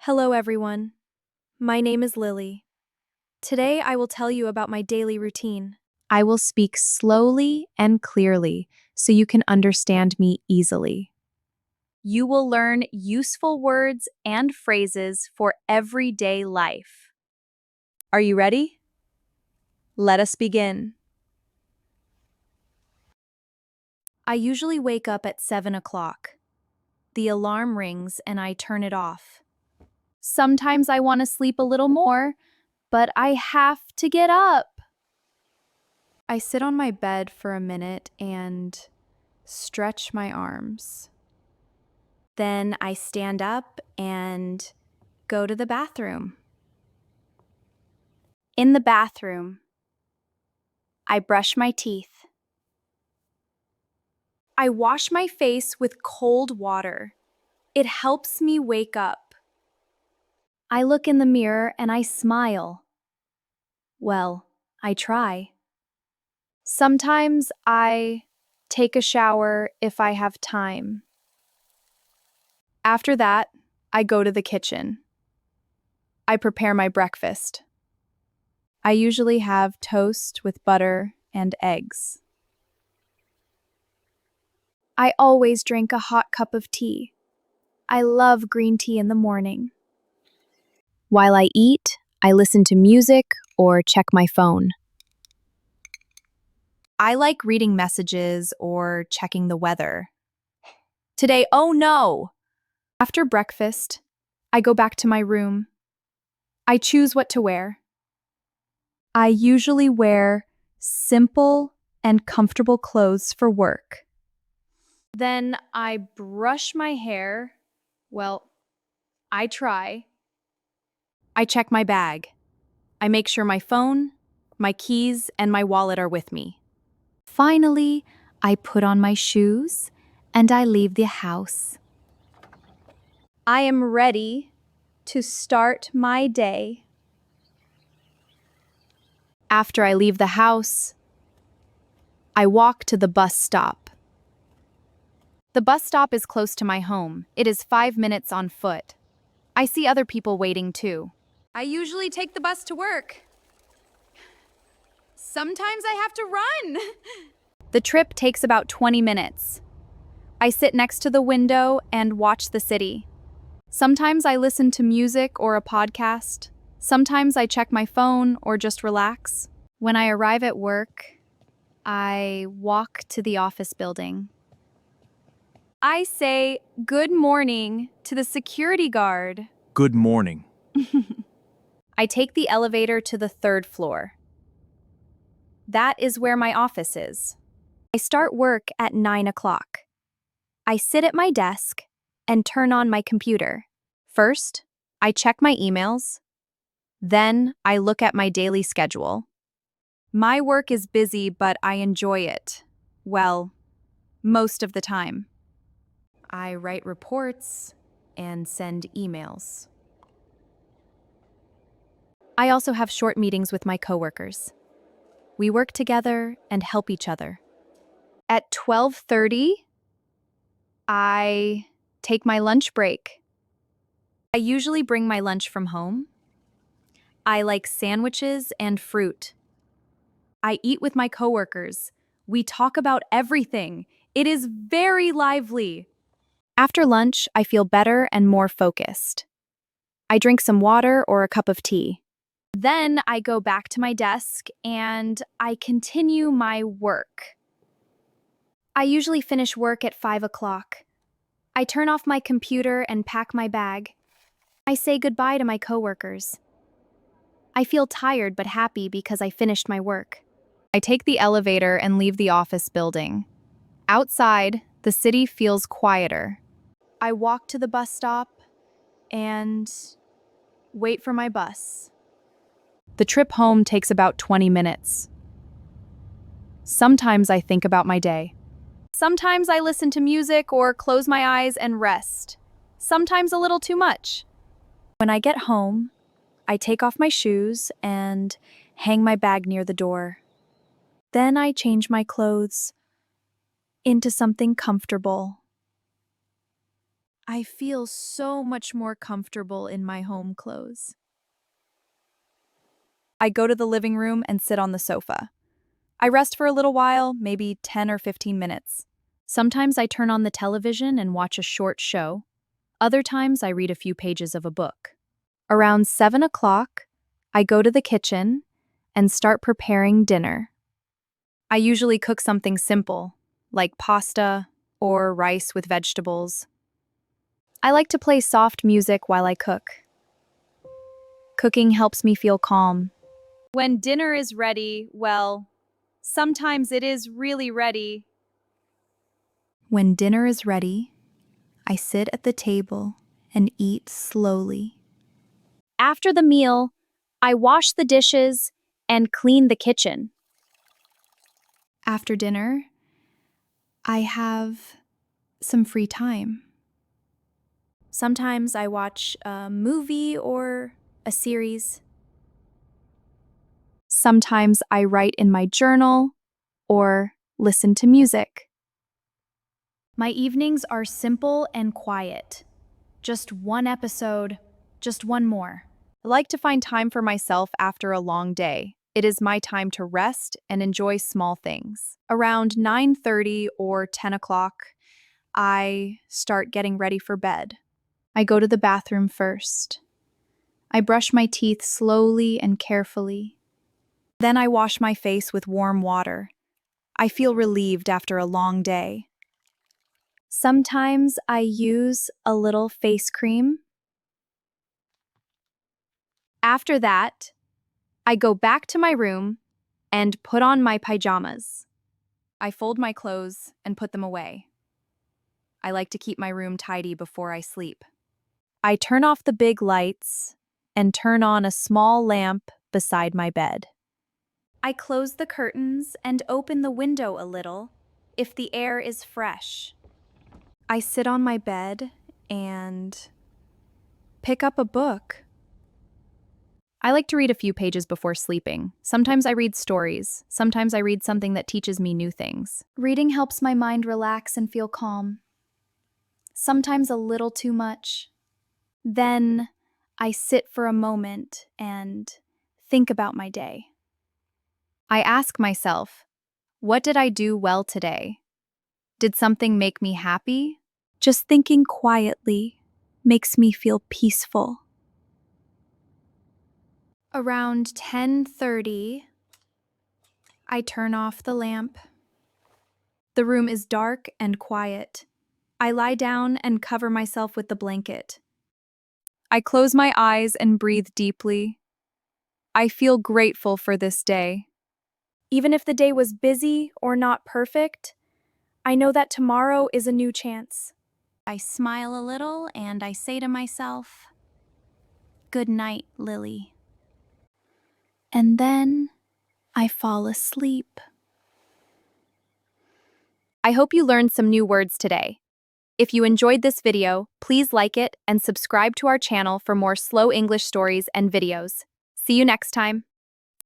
Hello, everyone. My name is Lily. Today, I will tell you about my daily routine. I will speak slowly and clearly so you can understand me easily. You will learn useful words and phrases for everyday life. Are you ready? Let us begin. I usually wake up at 7 o'clock. The alarm rings and I turn it off. Sometimes I want to sleep a little more, but I have to get up. I sit on my bed for a minute and stretch my arms. Then I stand up and go to the bathroom. In the bathroom, I brush my teeth. I wash my face with cold water. It helps me wake up. I look in the mirror and I smile. Well, I try. Sometimes I take a shower if I have time. After that, I go to the kitchen. I prepare my breakfast. I usually have toast with butter and eggs. I always drink a hot cup of tea. I love green tea in the morning. While I eat, I listen to music or check my phone. I like reading messages or checking the weather. Today, oh no! After breakfast, I go back to my room. I choose what to wear. I usually wear simple and comfortable clothes for work. Then I brush my hair. Well, I try. I check my bag. I make sure my phone, my keys, and my wallet are with me. Finally, I put on my shoes and I leave the house. I am ready to start my day. After I leave the house, I walk to the bus stop. The bus stop is close to my home. It is 5 minutes on foot. I see other people waiting too. I usually take the bus to work. Sometimes I have to run. The trip takes about 20 minutes. I sit next to the window and watch the city. Sometimes I listen to music or a podcast. Sometimes I check my phone or just relax. When I arrive at work, I walk to the office building. I say good morning to the security guard. Good morning. I take the elevator to the 3rd floor. That is where my office is. I start work at 9 o'clock. I sit at my desk and turn on my computer. First, I check my emails. Then, I look at my daily schedule. My work is busy, but I enjoy it. Well, most of the time. I write reports and send emails. I also have short meetings with my coworkers. We work together and help each other. At 12:30, I take my lunch break. I usually bring my lunch from home. I like sandwiches and fruit. I eat with my coworkers. We talk about everything. It is very lively. After lunch, I feel better and more focused. I drink some water or a cup of tea. Then I go back to my desk and I continue my work. I usually finish work at 5 o'clock. I turn off my computer and pack my bag. I say goodbye to my coworkers. I feel tired but happy because I finished my work. I take the elevator and leave the office building. Outside, the city feels quieter. I walk to the bus stop and wait for my bus. The trip home takes about 20 minutes. Sometimes I think about my day. Sometimes I listen to music or close my eyes and rest. Sometimes a little too much. When I get home, I take off my shoes and hang my bag near the door. Then I change my clothes into something comfortable. I feel so much more comfortable in my home clothes. I go to the living room and sit on the sofa. I rest for a little while, maybe 10 or 15 minutes. Sometimes I turn on the television and watch a short show. Other times I read a few pages of a book. Around 7 o'clock, I go to the kitchen and start preparing dinner. I usually cook something simple, like pasta or rice with vegetables. I like to play soft music while I cook. Cooking helps me feel calm. When dinner is ready, well, sometimes it is really ready. When dinner is ready, I sit at the table and eat slowly. After the meal, I wash the dishes and clean the kitchen. After dinner, I have some free time. Sometimes I watch a movie or a series. Sometimes I write in my journal or listen to music. My evenings are simple and quiet. Just one episode, just one more. I like to find time for myself after a long day. It is my time to rest and enjoy small things. Around 9:30 or 10 o'clock, I start getting ready for bed. I go to the bathroom first. I brush my teeth slowly and carefully. Then I wash my face with warm water. I feel relieved after a long day. Sometimes I use a little face cream. After that, I go back to my room and put on my pajamas. I fold my clothes and put them away. I like to keep my room tidy before I sleep. I turn off the big lights and turn on a small lamp beside my bed. I close the curtains and open the window a little if the air is fresh. I sit on my bed and pick up a book. I like to read a few pages before sleeping. Sometimes I read stories. Sometimes I read something that teaches me new things. Reading helps my mind relax and feel calm. Sometimes a little too much. Then I sit for a moment and think about my day. I ask myself, what did I do well today? Did something make me happy? Just thinking quietly makes me feel peaceful. Around 10:30, I turn off the lamp. The room is dark and quiet. I lie down and cover myself with the blanket. I close my eyes and breathe deeply. I feel grateful for this day. Even if the day was busy or not perfect, I know that tomorrow is a new chance. I smile a little and I say to myself, "Good night, Lily." And then I fall asleep. I hope you learned some new words today. If you enjoyed this video, please like it and subscribe to our channel for more slow English stories and videos. See you next time.